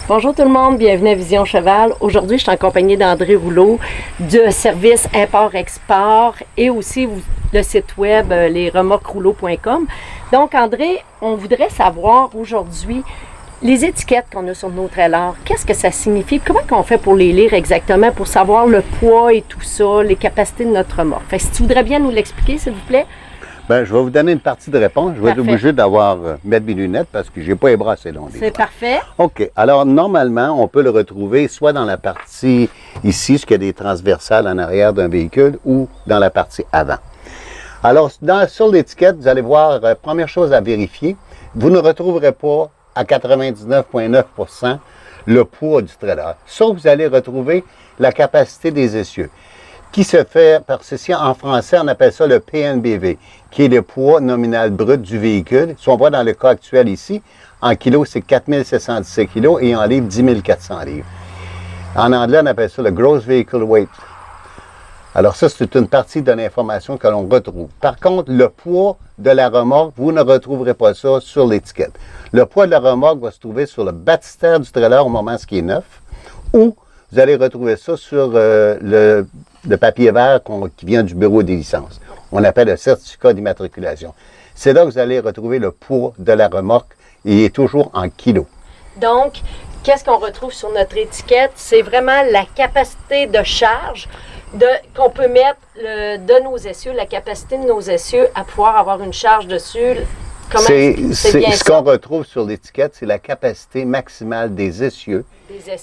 Bonjour tout le monde, bienvenue à Vision Cheval. Aujourd'hui, je suis en compagnie d'André Rouleau de service import-export et aussi le site web lesremorquesrouleau.com. Donc André, on voudrait savoir aujourd'hui les étiquettes qu'on a sur nos trailers. Qu'est-ce que ça signifie? Comment on fait pour les lire exactement, pour savoir le poids et tout ça, les capacités de notre remorque? Fait que si tu voudrais bien nous l'expliquer, s'il vous plaît. Bien, je vais vous donner une partie de réponse. Je vais être obligé d'avoir mettre mes lunettes parce que je n'ai pas les bras assez longs. C'est parfait. OK. Alors, normalement, on peut le retrouver soit dans la partie ici, ce qu'il y a des transversales en arrière d'un véhicule, ou dans la partie avant. Alors, sur l'étiquette, vous allez voir, première chose à vérifier, vous ne retrouverez pas à 99,9% le poids du trailer. Sauf que vous allez retrouver la capacité des essieux, qui se fait, parce que en français, on appelle ça le PNBV, qui est le poids nominal brut du véhicule. Si on voit dans le cas actuel ici, en kilos, c'est 4717 kilos et en livres, 10 400 livres. En anglais, on appelle ça le Gross Vehicle Weight. Alors ça, c'est une partie de l'information que l'on retrouve. Par contre, le poids de la remorque, vous ne retrouverez pas ça sur l'étiquette. Le poids de la remorque va se trouver sur le baptistère du trailer au moment où il est neuf, ou vous allez retrouver ça sur le papier vert qui vient du bureau des licences. On appelle le certificat d'immatriculation. C'est là que vous allez retrouver le poids de la remorque et il est toujours en kilos. Donc, qu'est-ce qu'on retrouve sur notre étiquette? C'est vraiment la capacité de charge qu'on peut mettre de nos essieux, la capacité de nos essieux à pouvoir avoir une charge dessus. Ce qu'on retrouve sur l'étiquette, c'est la capacité maximale des essieux,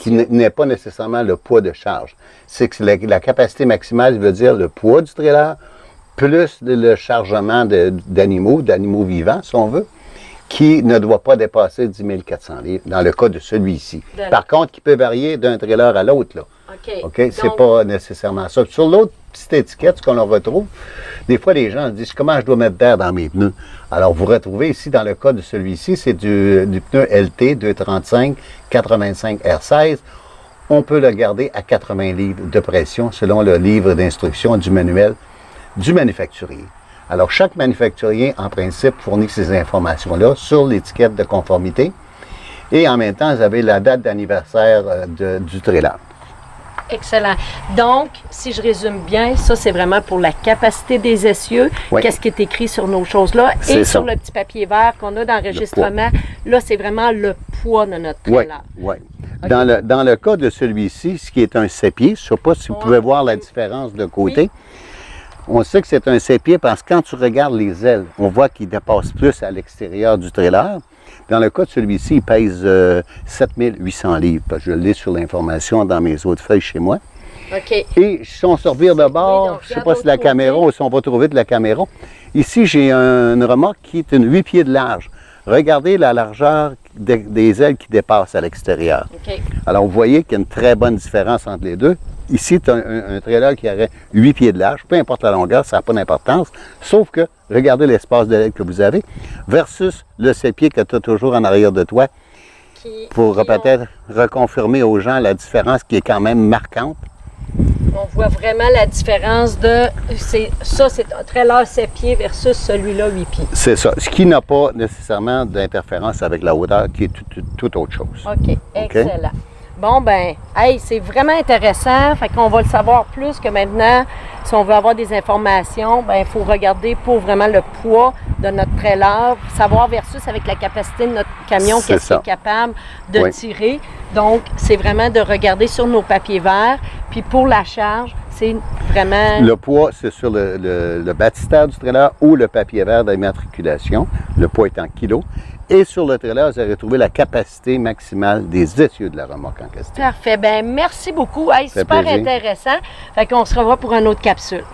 qui n'est pas nécessairement le poids de charge. C'est que la capacité maximale veut dire le poids du trailer, plus le chargement d'animaux vivants, si on veut, qui ne doit pas dépasser 10 400 livres, dans le cas de celui-ci. Par contre, qui peut varier d'un trailer à l'autre, là. OK? C'est pas nécessairement ça. Sur l'autre petite étiquette, ce qu'on en retrouve, des fois, les gens se disent « Comment je dois mettre d'air dans mes pneus? » Alors, vous retrouvez ici, dans le cas de celui-ci, c'est du pneu LT 235 85 R16. On peut le garder à 80 livres de pression, selon le livre d'instruction du manuel du manufacturier. Alors, chaque manufacturier, en principe, fournit ces informations-là sur l'étiquette de conformité. Et en même temps, vous avez la date d'anniversaire du trailer. Excellent. Donc, si je résume bien, ça, c'est vraiment pour la capacité des essieux. Oui. Qu'est-ce qui est écrit sur nos choses-là? Et sur le petit papier vert qu'on a d'enregistrement, là, c'est vraiment le poids de notre trailer. Oui. Okay. Dans le cas de celui-ci, ce qui est un 7 pieds, je ne sais pas si vous pouvez voir la différence de côté. Oui. On sait que c'est un 7 pieds parce que quand tu regardes les ailes, on voit qu'il dépasse plus à l'extérieur du trailer. Dans le cas de celui-ci, il pèse 7800 livres. Parce que je l'ai sur l'information dans mes autres feuilles chez moi. OK. Et si on se revire de bord, je ne sais pas si la caméra ou si on va trouver de la caméra. Ici, j'ai une remorque qui est une 8 pieds de large. Regardez la largeur des ailes qui dépassent à l'extérieur. Okay. Alors, vous voyez qu'il y a une très bonne différence entre les deux. Ici, tu as un trailer qui aurait 8 pieds de large. Peu importe la longueur, ça n'a pas d'importance. Sauf que, regardez l'espace de l'aile que vous avez versus le 7 pieds que tu as toujours en arrière de toi pour peut-être reconfirmer aux gens la différence qui est quand même marquante. On voit vraiment la différence de... Ça, c'est un trailer 7 pieds versus celui-là 8 pieds. C'est ça. Ce qui n'a pas nécessairement d'interférence avec la hauteur, qui est toute autre chose. OK. Excellent. Bon, ben, hey, c'est vraiment intéressant. Fait qu'on va le savoir plus que maintenant. Si on veut avoir des informations, ben, il faut regarder pour vraiment le poids de notre trailer, savoir versus avec la capacité de notre camion, qu'est-ce qu'il est capable de tirer. Donc, c'est vraiment de regarder sur nos papiers verts. Puis pour la charge, c'est vraiment... Le poids, c'est sur le baptistère du trailer ou le papier vert d'immatriculation. Le poids est en kilos. Et sur le trailer, vous allez retrouver la capacité maximale des essieux de la remorque en question. Parfait. Bien, merci beaucoup. Hey, super intéressant. Fait qu'on se revoit pour une autre capsule.